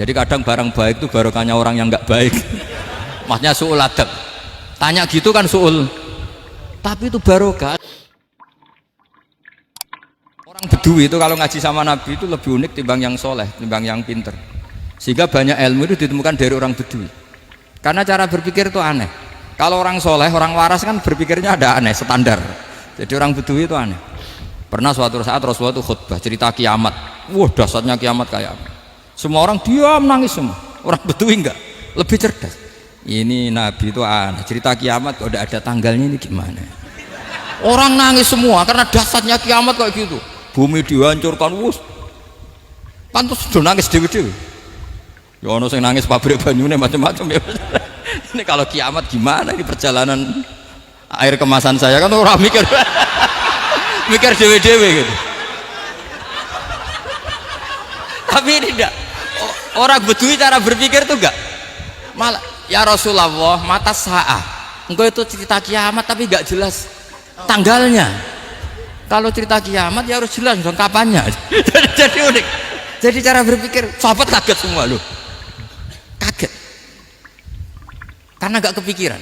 Jadi kadang barang baik itu barokahnya orang yang nggak baik. Maksudnya suul adab. Tanya gitu kan suul, tapi itu barokah. Orang Bedui itu kalau ngaji sama Nabi itu lebih unik timbang yang soleh, timbang yang pinter. Sehingga banyak ilmu itu ditemukan dari orang Bedui. Karena cara berpikir itu aneh. Kalau orang soleh, orang waras kan berpikirnya ada aneh, standar. Jadi orang Bedui itu aneh. Pernah suatu saat Rasulullah itu khutbah cerita kiamat. Wah, dahsyatnya kiamat kayak apa? Semua orang diam nangis semua. Orang Bedui enggak, lebih cerdas. Ini Nabi itu aneh, cerita kiamat kok udah ada tanggalnya, ini gimana? Orang nangis semua karena dahsyatnya kiamat kayak gitu. Bumi dihancurkan, wus. Pantas sudah nangis dewi-dewi. Ya ono sing nangis pabrik banyune macam-macam ya. Ini kalau kiamat gimana ini perjalanan air kemasan saya kan orang mikir mikir dewe-dewe gitu. Tapi ini enggak, orang Bedui cara berpikir tuh enggak, malah ya Rasulullah mata sa'ah engkau itu cerita kiamat tapi enggak jelas tanggalnya. Kalau cerita kiamat ya harus jelas dong kapannya. Jadi unik, jadi cara berpikir sahabat kaget semua loh, kaget karena enggak kepikiran.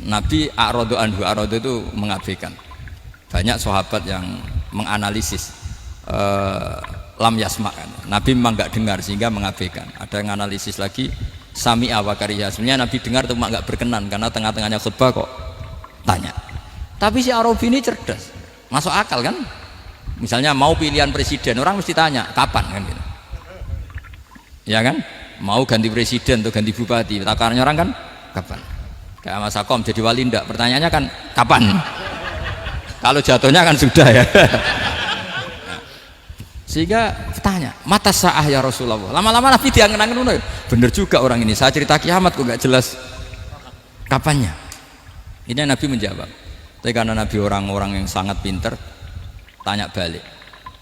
Nabi a'radu anhu, a'radu itu mengabaikan. Banyak sahabat yang menganalisis lam yasma kan. Nabi memang nggak dengar sehingga mengabaikan. Ada yang analisis lagi sami'a wa kariha. Sebenarnya Nabi dengar cuma nggak berkenan karena tengah-tengahnya khutbah kok tanya. Tapi si Arabi ini cerdas, masuk akal kan? Misalnya mau pilihan presiden, orang mesti tanya kapan kan gitu. Ya kan? Mau ganti presiden atau ganti bupati, takarannya orang kan kapan? Kayak Mas Akom jadi wali ndak? Pertanyaannya kan kapan? Kalau jatuhnya kan sudah ya. Sehingga tanya mata sa'ah ya Rasulullah. Lama-lama Nabi diangen-angen, bener juga orang ini, saya cerita kiamat kok gak jelas kapannya. Ini Nabi menjawab. Tapi karena Nabi orang-orang yang sangat pinter, tanya balik,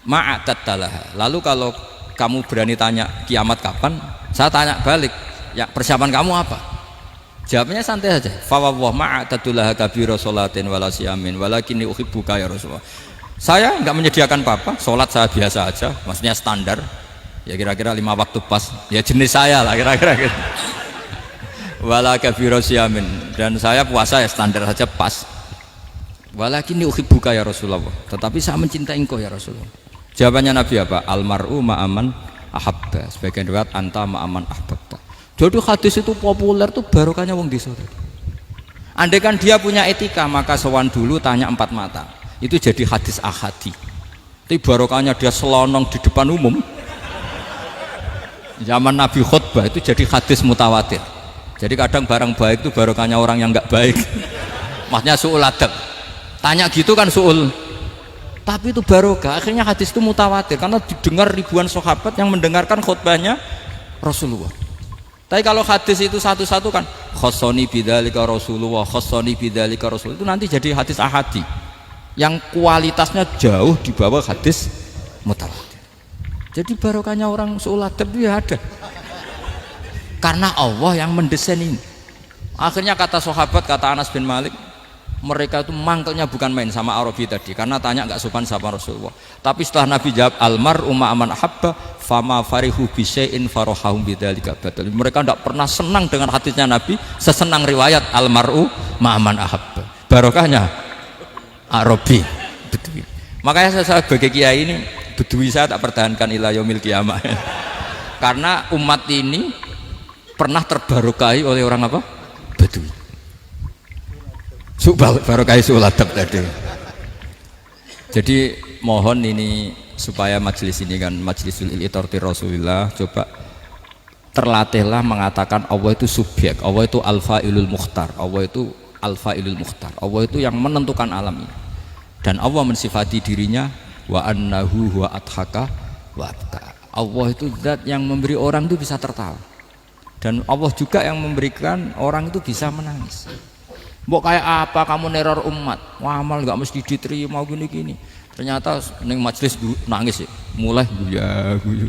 ma'atat talaha. Lalu kalau kamu berani tanya kiamat kapan, saya tanya balik, ya persiapan kamu apa? Jawabnya santai saja. Fa wallah ma'atatulaha kabira sholatin wala siyamin walakinni uhibbuka ya Rasulullah. Saya nggak menyediakan apa-apa, sholat saya biasa aja, maksudnya standar, ya kira-kira 5 waktu pas, ya jenis saya lah kira-kira gitu. Wala kabira siyamin, dan saya puasa ya standar saja pas. Walakinni uhibbuka ya Rasulullah, tetapi saya mencintai engkau ya Rasulullah. Jawabannya Nabi apa? Almar'u ma'aman ahabba, sebagian riwayat anta ma'aman ahbabta. Jadi hadis itu populer tuh barokahnya wong desa. Andai kan dia punya etika, maka sowan dulu tanya 4 mata. Itu jadi hadis ahadi. Tapi barokahnya dia selonong di depan umum. Zaman Nabi khutbah itu jadi hadis mutawatir. Jadi kadang barang baik itu barokahnya orang yang nggak baik. Maksudnya suul adab. Tanya gitu kan suul. Tapi itu barokah. Akhirnya hadis itu mutawatir karena didengar ribuan sahabat yang mendengarkan khutbahnya Rasulullah. Tapi kalau hadis itu satu-satu kan khossoni bidzalika Rasulullah, khossoni bidzalika Rasul, itu nanti jadi hadis ahadi yang kualitasnya jauh di bawah hadis mutawatir. Jadi barokahnya orang suul adab itu ya ada karena Allah yang mendesain ini. Akhirnya kata sahabat, kata Anas bin Malik, mereka itu mangkelnya bukan main sama Arabi tadi karena tanya nggak sopan sama Rasulullah. Tapi setelah Nabi jawab almar'u ma'aman ahabba fama farihu bisyai'in farahahum bidzalika badal. Mereka tidak pernah senang dengan hadisnya Nabi sesenang riwayat almar'u ma'aman ahabba. Barokahnya Arabi Bedui. Makanya saya sebagai kiai ini Bedui saya tak pertahankan ila yaumil qiyamah. Karena umat ini pernah terbarokahi oleh orang apa? Bedui. Barokahi suul adab tadi. Jadi mohon ini supaya majelis ini kan majlisul ilmi Rasulullah, coba terlatihlah mengatakan Allah itu subjek, Allah itu al-fa'ilul mukhtar, Allah itu al-fa'ilul mukhtar, Allah itu yang menentukan alam ini. Dan Allah mensifati dirinya wa annahu huwa adhaka wa abka. Allah itu zat yang memberi orang itu bisa tertawa, dan Allah juga yang memberikan orang itu bisa menangis. Mbok kayak apa kamu neror umat, amal nggak mesti diterima gini-gini. Ternyata neng majelis nangis ya, mulai guyu.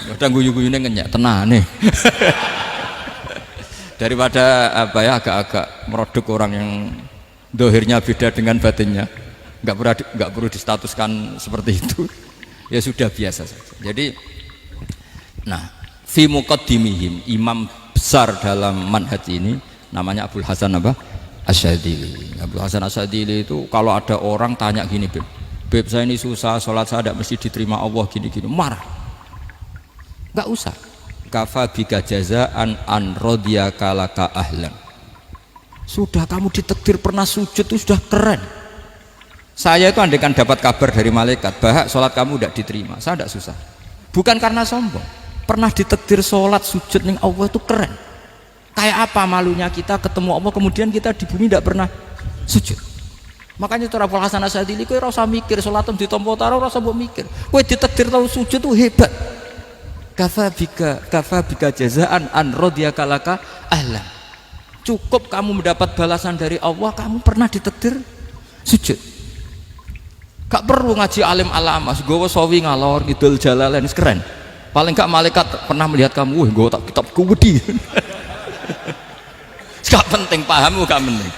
Kadang guyu-guyune ngenyak tenang nih. Daripada apa ya agak-agak merodok orang yang dohirnya beda dengan batinnya, nggak perlu distatuskan seperti itu. Ya sudah biasa saja. Jadi, nah fi muqaddimihim, imam besar dalam manhaj ini namanya Abul Hasan apa? Asyadzili. Abul Hasan Asyadzili itu kalau ada orang tanya gini, Beb saya ini susah, sholat saya tidak mesti diterima Allah gini-gini, marah. Enggak usah. Kafa bika jazaan an radiyaka laka ahlan. Sudah kamu ditakdir pernah sujud itu sudah keren. Saya itu andaikan dapat kabar dari malaikat bahwa sholat kamu tidak diterima, saya tidak susah. Bukan karena sombong. Pernah ditakdir sholat sujud ning Allah itu keren. Kayak apa malunya kita ketemu Allah kemudian kita di bumi tidak pernah sujud. Makanya itu Abul Hasan Asyadzili kowe ora usah mikir sholatem ditampa ta ora usah mbok mikir. Kowe ditakdir tau sujud itu hebat. Kafa bika jazaan an radiyaka laka ahlan. Cukup kamu mendapat balasan dari Allah, kamu pernah ditakdir sujud. Gak perlu ngaji alim alamas, gowo sawi ngalor ngidul jalalain keren. Paling gak malaikat pernah melihat kamu, gowo tak kitab kuwedi. Gak penting pahamu gak penting.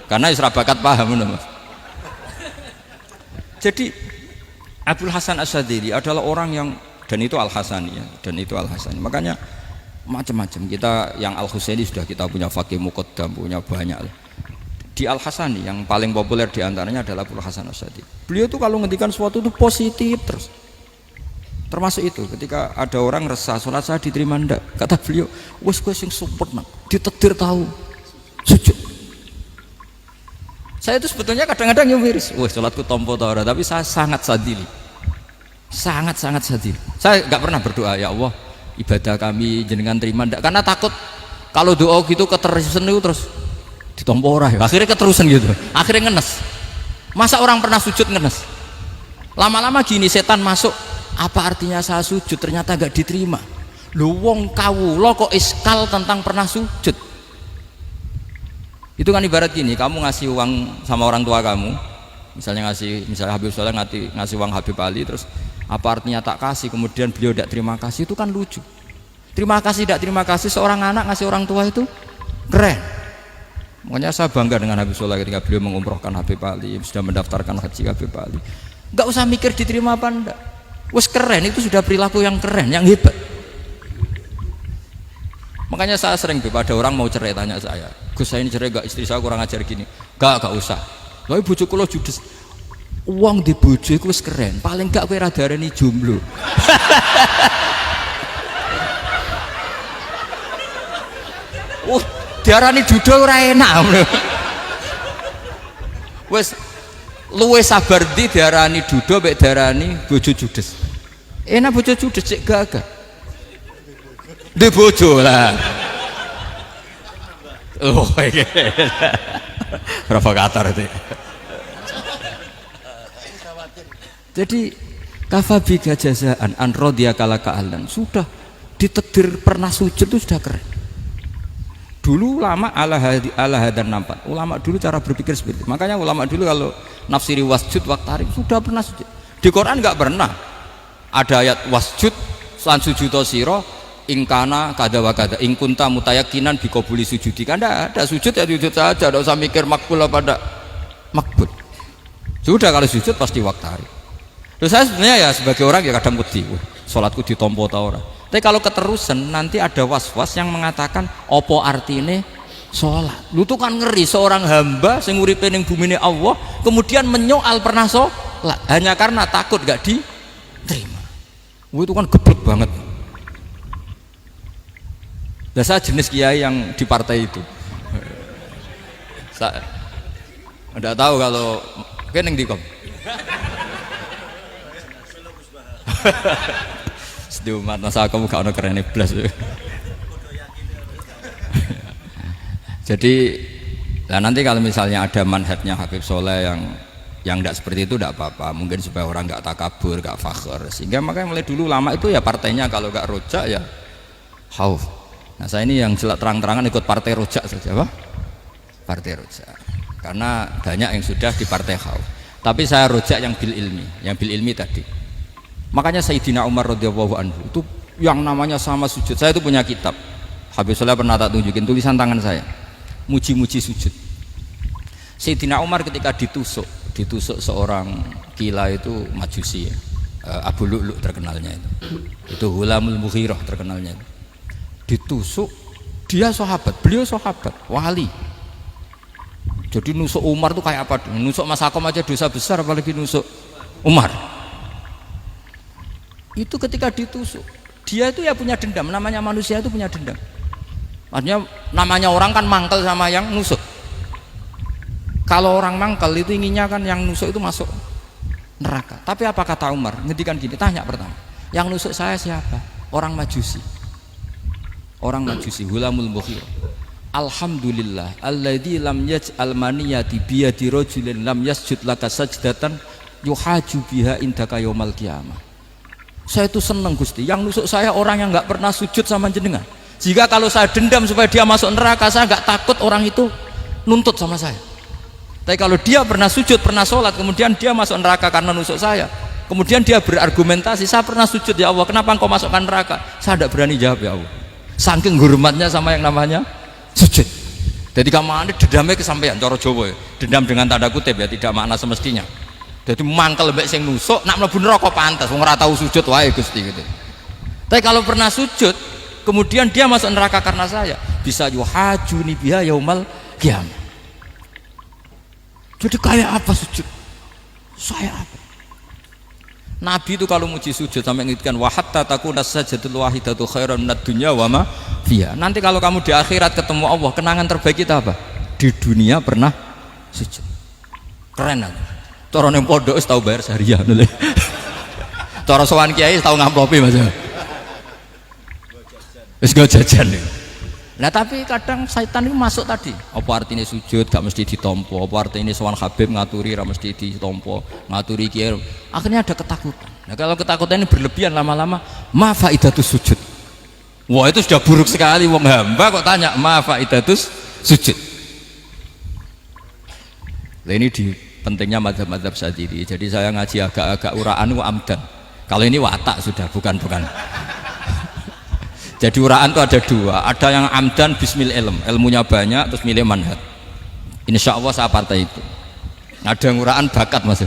Karena isra bakat paham Mas. Jadi Abul Hasan Asyadzili adalah orang yang, dan itu Al-Hasani ya, dan itu Al-Hasani. Makanya macam-macam kita yang Al-Husaini sudah kita punya Faqih Muqaddam, punya banyak. Di Al-Hasani yang paling populer diantaranya adalah Abul Hasan Asyadzili. Beliau tuh kalau ngendikan sesuatu itu positif terus. Termasuk itu ketika ada orang resah sholat saya diterima ndak, kata beliau, wes gue sing sempurna, ditakdir tahu sujud. Saya itu sebetulnya kadang-kadang yang miris, wes sholatku tompo tau ora, tapi saya sangat sadili. Sangat-sangat sadili. Saya nggak pernah berdoa ya Allah ibadah kami jenengan terima ndak, karena takut kalau doa gitu keterusan itu terus ditompo ora ya. Akhirnya keterusan gitu, akhirnya ngenes. Masa orang pernah sujud ngenes? Lama-lama gini setan masuk, apa artinya saya sujud ternyata gak diterima. Lu wong kawula kok iskal tentang pernah sujud. Itu kan ibarat gini, kamu ngasih uang sama orang tua kamu, misalnya Habib Soleh ngasih uang Habib Ali, terus apa artinya tak kasih, kemudian beliau tidak terima kasih, itu kan lucu. Terima kasih tidak terima kasih, seorang anak ngasih orang tua itu keren. Makanya saya bangga dengan Habib Soleh ketika beliau mengumrohkan Habib Ali, sudah mendaftarkan haji Habib Ali. Gak usah mikir diterima apa enggak, wes keren, itu sudah perilaku yang keren, yang hebat. Makanya saya sering ada orang mau cerai tanya saya, Gus saya ini cerai gak, istri saya kurang ajar gini. Gak usah. Lalu bojoku lo judes. Uang di bojo itu keren, paling gak kowe ra darani jomblo. Diarani judo ora enak. Wes luwe sabar di diarani judo mek diarani bojo judes. Enak bojo judes cek gagah. Di bojo lah. Oh, iki. Provokator itu. Jadi kafabika jazaan an radiyaka laka ahlan, sudah ditakdir pernah sujud itu sudah keren. Dulu ulama ala hadan nampak. Ulama dulu cara berpikir seperti itu. Makanya ulama dulu kalau nafsiri wasjud waqtarib sudah pernah sujud. Di Quran enggak pernah ada ayat wasjud lan sujudo sira ingkana kada wa kada ing kunta mutayakinan biqabuli sujudi. Kan ada sujud ya sujud saja, enggak usah mikir makbul apa enggak makbul. Sudah kalau sujud pasti waqtarib. Terus saya sebenarnya ya sebagai orang ya kadang wedi, sholatku ditompo ta ora. Tapi kalau keterusan nanti ada was-was yang mengatakan opo artine sholat. Lu tuh kan ngeri seorang hamba sing uripe ning bumine Allah kemudian menyoal pernah sholat hanya karena takut gak diterima. Itu kan geblek banget. Dan saya jenis kiai yang di partai itu. Saya enggak tahu kalau kene ning dikom. Sedumat masa kamu gak ono keren blas. Jadi lah nanti kalau misalnya ada manhajnya Habib Soleh yang tidak seperti itu tidak apa-apa, mungkin supaya orang nggak takabur, nggak fakhr, sehingga makanya mulai dulu lama itu ya partainya kalau nggak rojak ya khauf. Nah saya ini yang terang-terangan ikut partai rojak saja, apa? Partai rojak, karena banyak yang sudah di partai khauf. Tapi saya rojak yang bil ilmi tadi. Makanya Sayyidina Umar radhiyallahu anhu itu yang namanya sama sujud. Saya itu punya kitab. Habib Soleh pernah tak tunjukin tulisan tangan saya. Muji-muji sujud. Sayyidina Umar ketika ditusuk seorang gila itu majusi ya. Abu Lu'lu' terkenalnya itu Hulamul Mughirah terkenalnya itu. Ditusuk, dia sahabat, beliau sahabat wali. Jadi nusuk Umar tuh kayak apa? Nusuk Mas Akom aja dosa besar, apalagi nusuk Umar. Itu ketika ditusuk, dia itu ya punya dendam. Namanya manusia itu punya dendam. Artinya namanya orang kan mangkel sama yang nusuk. Kalau orang mangkel itu inginnya kan yang nusuk itu masuk neraka. Tapi apa kata Umar? Ngendikan gini, tanya pertama, yang nusuk saya siapa? Orang Majusi. Orang Majusi, Hulamul Mughirah. Alhamdulillah alladzi lam yaj'al maniyati biyadi rajulin lam yasjud laka sajdatan yuhaju biha indaka yaumal qiyamah. Saya itu senang Gusti, yang nusuk saya orang yang nggak pernah sujud sama jenengan. Jika kalau saya dendam supaya dia masuk neraka, saya nggak takut orang itu nuntut sama saya. Tapi kalau dia pernah sujud, pernah sholat, kemudian dia masuk neraka karena nusuk saya, kemudian dia berargumentasi, saya pernah sujud ya Allah, kenapa engkau masukkan neraka? Saya tidak berani jawab ya Allah, saking hormatnya sama yang namanya sujud. Jadi kamu dendamnya kesampaian, cara Jawa ya. Dendam dengan tanda kutip ya, tidak makna semestinya. Jadi mangkel mbek sing nusuk, nak mlebu neraka pantas, wong ora tau sujud wae Gusti gitu. Tapi kalau pernah sujud, kemudian dia masuk neraka karena saya, bisa yuhajuni biha yaumal qiyamah. Jadi kayak apa sujud? Saya apa? Nabi itu kalau muji sujud sampai ngingatkan wa hatta takuna sajdatul wahidatu khairan minad dunya wa ma fiha. Nanti kalau kamu di akhirat ketemu Allah, kenangan terbaik kita apa? Di dunia pernah sujud. Keren kan? Cara ning pondok wis tau bayar seharian lho. Cara sowan kiai tau ngamplopi Mas. Wis go jajan. Nah tapi kadang setan itu masuk tadi. Apa artinya sujud gak mesti ditompo, apa artinya sowan Habib ngaturi gak mesti ditompo, ngaturi kiai. Akhirnya ada ketakutan. Nah kalau ketakutan ini berlebihan lama-lama, ma faidatus sujud. Wah itu sudah buruk sekali, wong hamba kok tanya ma faidatus sujud. Nah ini di pentingnya mazhab-mazhab Syadzili. Jadi saya ngaji agak-agak uraan wa amdan. Kalau ini watak sudah, bukan. Jadi uraan itu ada dua, ada yang amdan bismil ilmunya banyak terus milih manhaj. Insya Allah saya partai itu. Ada yang uraan bakat Mas.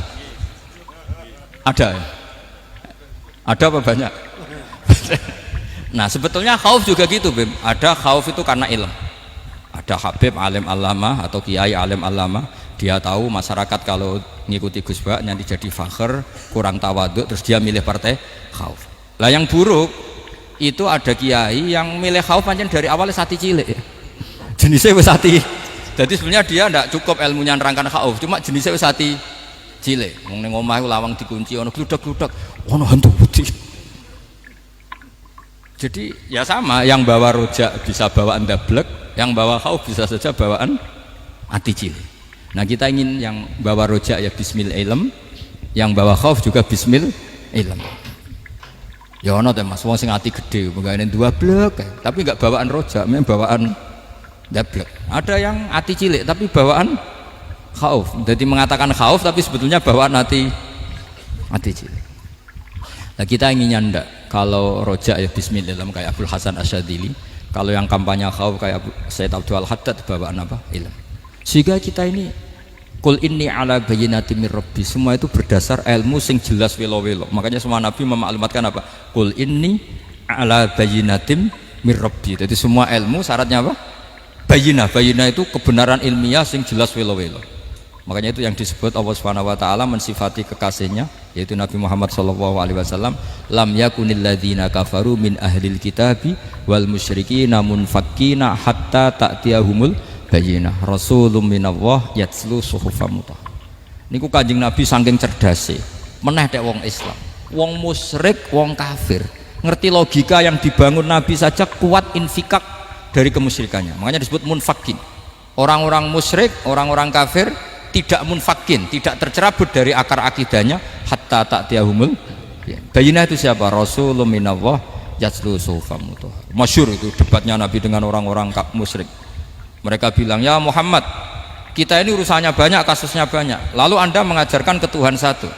Ada ya? Ada apa banyak? Nah sebetulnya khauf juga gitu Bim. Ada khauf itu karena ilmu. Ada Habib alim alama atau kiai alim alama, dia tahu masyarakat kalau ngikuti Gus Bak nanti jadi fakhr, kurang tawaduk, terus dia milih partai khauf. Lah yang buruk itu ada kiai yang milih khauf pancen dari awal sati cilik ya. Jenisnya wis sati. Jadi sebenarnya dia tidak cukup ilmunya nerangkan khauf, cuma jenisnya wis sati cilik. Wong ning omah lawang dikunci ono gludak-gludak, ono hantu putih. Jadi ya sama, yang bawa rojak bisa bawaan dablek, yang bawa khauf bisa saja bawaan ati cilik. Nah kita ingin yang bawa rojak ya bismil ilm, yang bawa khauf juga bismil ilm. Ya ono teh Mas, wong sing ati gede, pegawene dua blek, tapi enggak bawaan rojak, memang bawaan dablek. Ada yang ati cilik tapi bawaan khauf. Jadi mengatakan khauf tapi sebetulnya bawaan ati cilik. Nah kita inginnya ndak, kalau rojak ya bismillah kayak Abdul Hasan Asyadzili, kalau yang kampanye khauf kayak Sayyid Abdul Haddad bawaan apa? Ilm. Sehingga kita ini Qul inni ala bayyinatin mir rabbi, semua itu berdasar ilmu sing jelas welo-welo. Makanya semua nabi memaklumatkan apa? Qul inni ala bayyinatin mir rabbi. Jadi semua ilmu syaratnya apa? Bayyinah. Bayyinah itu kebenaran ilmiah sing jelas welo-welo. Makanya itu yang disebut Allah Subhanahu wa taala mensifati kekasihnya yaitu Nabi Muhammad sallallahu alaihi wasallam, lam yakunil ladzina kafaru min ahlil kitabi wal musyrikina munfakkina hatta ta'tiyahumul bayyinah rasulun minallah yatslu suhufan mutahharah. Niku Kanjeng Nabi saking cerdase meneh tek wong Islam, wong musyrik, wong kafir ngerti logika yang dibangun Nabi saja kuat infikak dari kemusyrikannya. Makanya disebut munfakin. Orang-orang musyrik, orang-orang kafir tidak munfakin, tidak tercerabut dari akar akidahnya hatta ta'tiyahumul bayyinah. Itu siapa? Rasulun minallah yatslu suhufan mutahharah. Masyhur itu debatnya Nabi dengan orang-orang musyrik. Mereka bilang, ya Muhammad, kita ini urusannya banyak, kasusnya banyak, lalu anda mengajarkan ke Tuhan satu,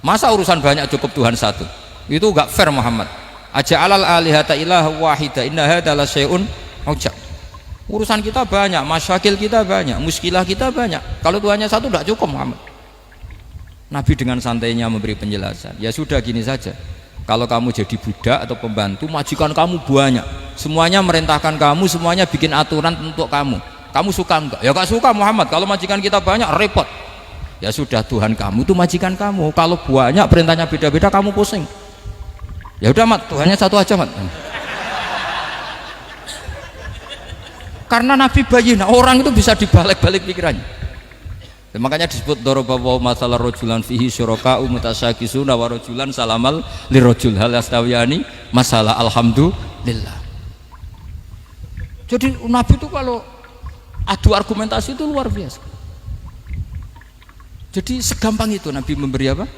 masa urusan banyak cukup Tuhan satu? Itu gak fair Muhammad. Aja'alal alihata ilaha wahida inna hadza la syai'un ujab. Urusan kita banyak, masyakil kita banyak, muskilah kita banyak, kalau Tuhannya satu gak cukup Muhammad. Nabi dengan santainya memberi penjelasan. Ya sudah gini saja. Kalau kamu jadi budak atau pembantu, majikan kamu banyak. Semuanya merintahkan kamu, semuanya bikin aturan untuk kamu. Kamu suka enggak? Ya enggak suka Muhammad. Kalau majikan kita banyak repot. Ya sudah, Tuhan kamu itu majikan kamu. Kalau banyak perintahnya beda-beda kamu pusing. Ya udah Mat, Tuhannya satu aja Mat. Karena Nabi bayina, orang itu bisa dibalik-balik pikirannya. Dan makanya disebut dorobawahu masalah rojulan fihi syuraka'u mutasyakisuna wa rojulan salamal lirojul hal astawiyani masalah alhamdulillah. Jadi Nabi itu kalau adu argumentasi itu luar biasa. Jadi segampang itu Nabi memberi apa?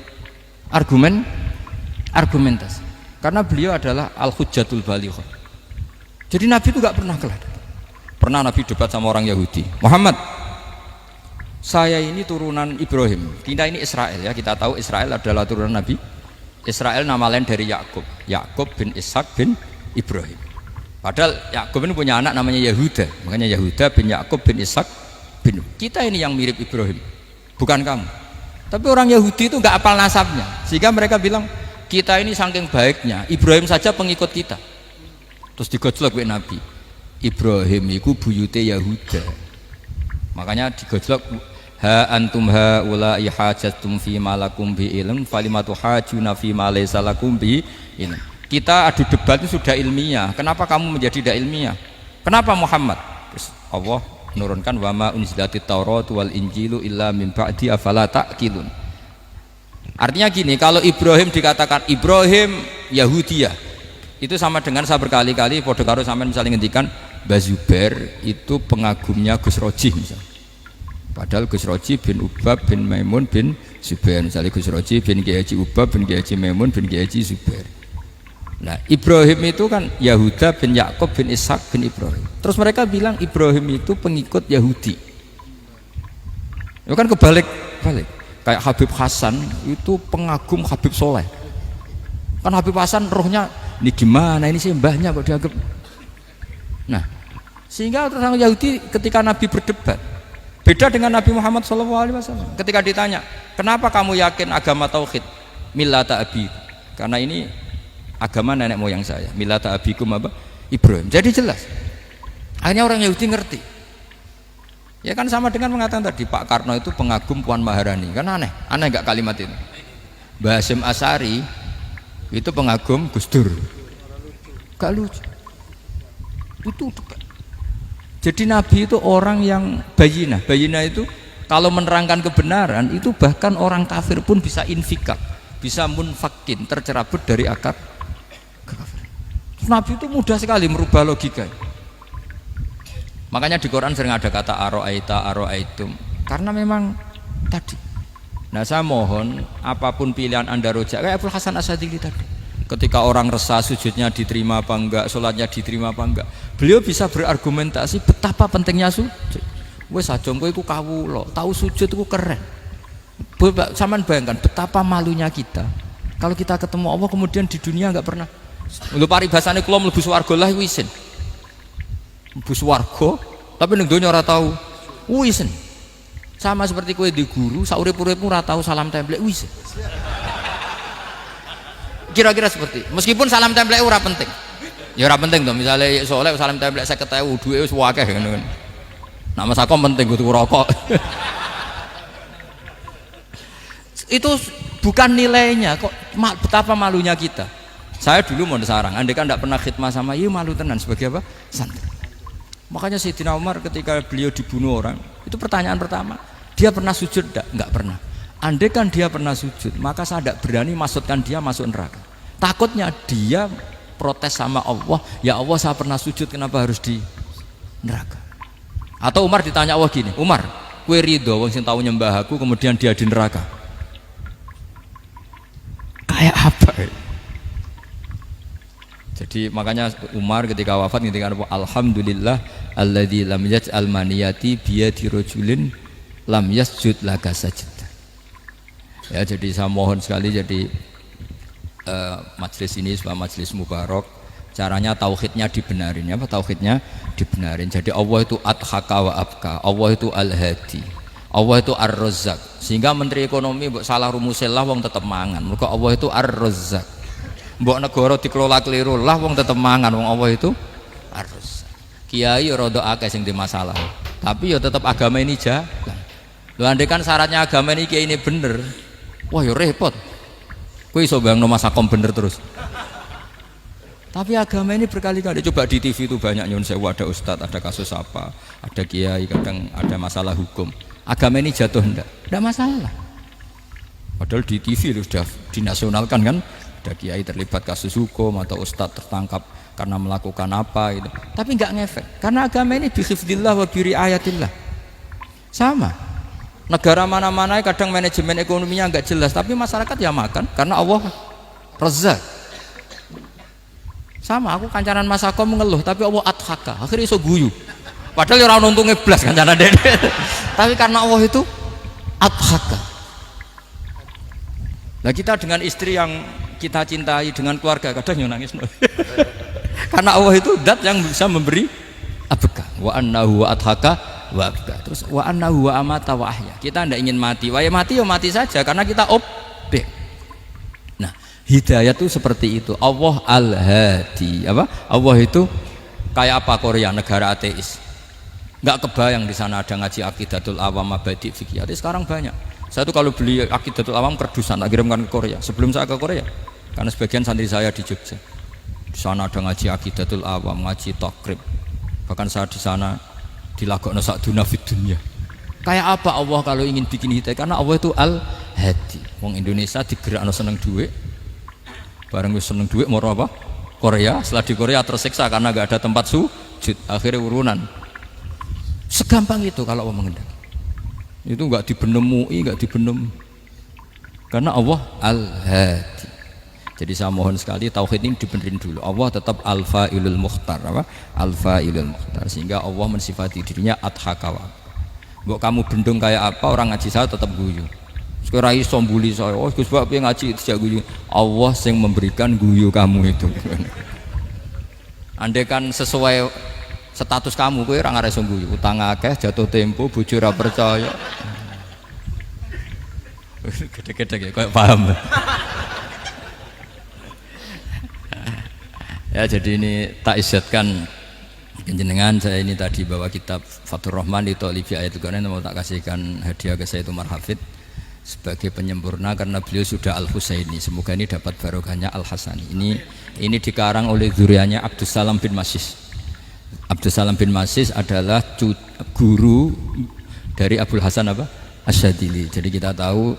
Argumentasi. Karena beliau adalah al-hujjatul balighah. Jadi Nabi itu gak pernah kalah. Pernah Nabi debat sama orang Yahudi. Muhammad, saya ini turunan Ibrahim. Kita ini Israel ya. Kita tahu Israel adalah turunan Nabi. Israel nama lain dari Yakub. Yakub bin Ishak bin Ibrahim. Padahal Yakub ini punya anak namanya Yahuda. Makanya Yahuda bin Yakub bin Ishak bin. Kita ini yang mirip Ibrahim, bukan kamu. Tapi orang Yahudi itu nggak hafal nasabnya, sehingga mereka bilang kita ini saking baiknya Ibrahim saja pengikut kita. Terus digojlok oleh Nabi. Ibrahim itu buyute Yahuda. Makanya digojlok, ha antum haula ihajatum fi malakum bi ilm falimatu hajuna fi ma laysa lakum bi ilm. Kita adu debat itu sudah ilmiah. Kenapa kamu menjadi tidak ilmiah? Kenapa Muhammad? Terus Allah menurunkan wa ma unzilatit taurat wal injilu illa min ba'di afala ta'qilun. Artinya gini, kalau Ibrahim dikatakan Ibrahim Yahudiyah, itu sama dengan saya berkali-kali podo karo sampean misalnya ngendikan Mbah Zubair itu pengagumnya Gus Roji misalnya. Padahal Gus Roji bin Ubab bin Maimun bin Zubair, misalnya Gus Roji bin Kiai Haji Ubab bin Kiai Haji Maimun bin Kiai Haji Zubair. Nah Ibrahim itu kan Yahuda bin Yakub bin Ishak bin Ibrahim. Terus mereka bilang Ibrahim itu pengikut Yahudi. Itu kan kebalik-balik. Kayak Habib Hasan itu pengagum Habib Soleh. Kan Habib Hasan rohnya ini gimana, ini sih mbahnya kok dianggap. Nah sehingga orang Yahudi ketika Nabi berdebat beda dengan Nabi Muhammad SAW. Ketika ditanya kenapa kamu yakin agama tauhid, millata abi, karena ini agama nenek moyang saya, millata abikum apa? Ibrahim. Jadi jelas akhirnya orang Yahudi ngerti. Ya kan sama dengan mengatakan tadi Pak Karno itu pengagum Puan Maharani. Kan aneh nggak kalimat itu? Mbah Hasyim Asy'ari itu pengagum Gus Dur. Gak lucu itu. Jadi Nabi itu orang yang bayinah itu kalau menerangkan kebenaran itu bahkan orang kafir pun bisa infikak, bisa munfakin, tercerabut dari akar kekafiran. Nabi itu mudah sekali merubah logika. Makanya di Quran sering ada kata aro'aitum, karena memang tadi. Nah saya mohon apapun pilihan anda rojak kayak Abdul Hasan Asy'adzili tadi, ketika orang resah sujudnya diterima apa enggak, sholatnya diterima apa enggak, beliau bisa berargumentasi betapa pentingnya sujud. Wes aja kowe iku kawula, tahu sujud itu keren. Saman bayangkan betapa malunya kita kalau kita ketemu Allah kemudian di dunia enggak pernah. Lho paribasane kula mlebu swarga lah iku isin. Mlebu swarga tapi ning donya ora tahu isin. Sama seperti kowe di guru saurip-uripmu ora tahu salam templek isin. Kira-kira seperti meskipun salam templek ora penting ya ora penting tuh, misalnya soleh salam templek 50.000 duwe wis akeh ngono kan. Nah masakom penting kudu rokok. Itu bukan nilainya kok, betapa malunya kita. Saya dulu mau sarang, andai kan tidak pernah khidmah sama iya malu tenan sebagai apa? Santri. Makanya Sayyidina Umar ketika beliau dibunuh orang, itu pertanyaan pertama, dia pernah sujud enggak? Enggak pernah. Andai kan dia pernah sujud, maka saya tidak berani masukkan dia masuk neraka. Takutnya dia protes sama Allah, ya Allah saya pernah sujud, kenapa harus di neraka? Atau Umar ditanya Allah gini, Umar, kowe ridho wong sing tau nyembah aku kemudian dia di neraka? Kayak apa? Jadi makanya Umar ketika wafat ketika alhamdulillah alladzi lam yaj'al maniyati biyadi rajulin lam yasjud laka sajdah. Ya jadi saya mohon sekali jadi majelis ini sebuah majelis mubarak, caranya tauhidnya dibenarin. Apa tauhidnya dibenarin? Jadi Allah itu adhaka wa abka, Allah itu al-hadi, Allah itu Ar-Razzaq. Sehingga Menteri Ekonomi mbok salah rumusnya lah wong tetep mangan. Mergo Allah itu Ar-Razzaq. Mbok negara dikelola keliru lah wong tetep mangan, wong Allah itu Ar-Razzaq. Kiai rada akeh sing di masalah. Tapi ya tetep agama ini jalan. Lho andai kan syaratnya agama ini kiai ini bener. Wah ya repot. Kowe iso bayangno masakom bener terus. Tapi agama ini berkali-kali coba di TV itu banyak nyun sewu, ada ustadz, ada kasus apa, ada kiai, kadang ada masalah hukum. Agama ini jatuh enggak masalah. Padahal di TV itu sudah dinasionalkan kan, ada kiai terlibat kasus hukum atau ustadz tertangkap karena melakukan apa itu. Tapi enggak ngefek karena agama ini bihifdillah wa biriayatillah. Sama. Negara mana-mana kadang manajemen ekonominya enggak jelas, tapi masyarakat ya makan karena Allah Razzaq. Sama aku kancanan Mas Akom mengeluh tapi Allah adhaka akhirnya iso guyu padahal ya orang untungnya blas kancanan dede tapi karena Allah itu adhaka. Nah kita dengan istri yang kita cintai dengan keluarga kadang yang nangis karena Allah itu zat yang bisa memberi abka wa annahu wa adhaka wa abka terus wa annahu wa amata wa ahya. Kita tidak ingin mati, wah ya mati saja karena kita objek. Hidayah itu seperti itu. Allah Al-Hadi. Apa? Allah itu kayak apa Korea, negara ateis. Enggak kebayang di sana ada ngaji Aqidatul Awam, Mabadi Fikih. Sekarang banyak. Saya tuh kalau beli Aqidatul Awam kerdusan, tak kirimkan ke Korea. Sebelum saya ke Korea, karena sebagian santri saya di Jogja. Di sana ada ngaji Aqidatul Awam, ngaji Takrib. Bahkan saya di sana dilagokno sakduna fid dunya. Kayak apa Allah kalau ingin bikin hidayah? Karena Allah itu Al-Hadi. Wong Indonesia digerakno seneng duit. Bareng wis seneng duit mau apa? Korea. Setelah di Korea tersiksa karena gak ada tempat sujud, akhirnya urunan. Segampang itu kalau Allah mengendaki. Itu gak dibenem MUI, gak dibenem. Karena Allah Al-Hadi. Jadi saya mohon sekali tauhid ini dibenerin dulu. Allah tetap Al-Fa'ilul Mukhtar, apa? Al-Fa'ilul Mukhtar. Sehingga Allah mensifati dirinya Adhakawa. Mbok kamu bendung kayak apa, orang ngaji saya tetap guyu. Sekarang iso mbuli saya, oh Gus Bapak ngaji tidak guyu. Allah yang memberikan guyu kamu itu. Andai kan sesuai status kamu, kowe ora ngarep guyu. Utang akeh, jatuh tempo, bojo ora percaya. Gede-gede ya, kayak paham. Ya jadi ini tak isyatkan jenengan saya ini tadi bawa kitab Fathur Rahman di Tholibi Ayatul Quran, mau tak kasihkan hadiah ke saya itu Marhafid sebagai penyempurna karena beliau sudah Al-Husaini. Semoga ini dapat barokahnya Al-Hasani. Ini dikarang oleh zurianya Abdus Salam bin Masis. Abdus Salam bin Masis adalah guru dari Abul Hasan apa? Asyadili. Jadi kita tahu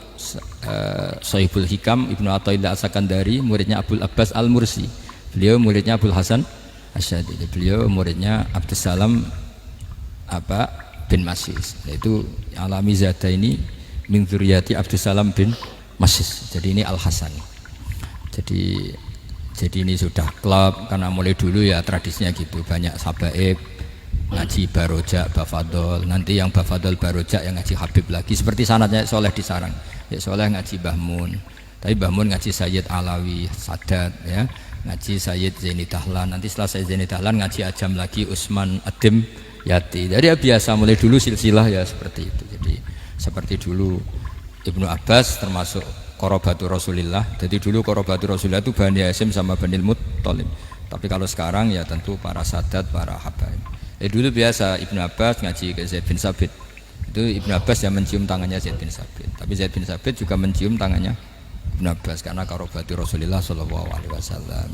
Sohibul Hikam Ibnu Athaillah As-Sakandari muridnya Abul Abbas Al-Mursi. Beliau muridnya Abul Hasan Asyadili. Beliau muridnya Abdus Salam apa? Bin Masis. Yaitu Alami Zada ini min dzurriyyati Abdus Salam bin Masis. Jadi ini Al-Hasani. Jadi ini sudah klub karena mulai dulu ya tradisinya gitu. Banyak sabaib ngaji Barojak, Bafadol. Nanti yang Bafadol Barojak yang ngaji Habib lagi. Seperti sanadnya Soleh di Sarang. Ya Soleh ngaji Bahmun. Tapi Bahmun ngaji Sayyid Alawi, Sadat ya. Ngaji Sayyid Zaini Dahlan. Nanti setelah Sayyid Zaini Dahlan ngaji Ajam lagi Usman Adim Yati. Jadi ya biasa mulai dulu silsilah ya seperti itu. Jadi seperti dulu Ibnu Abbas termasuk Qorobatul Rasulillah. Jadi dulu Qorobatul Rasulillah itu Bani Hasyim sama Bani Muttalib. Tapi kalau sekarang ya tentu para sadat, para habaib. Dulu biasa Ibnu Abbas ngaji ke Zaid bin Sabit. Itu Ibnu Abbas yang mencium tangannya Zaid bin Sabit. Tapi Zaid bin Sabit juga mencium tangannya Ibnu Abbas karena Qorobatul Rasulillah sallallahu alaihi wasallam.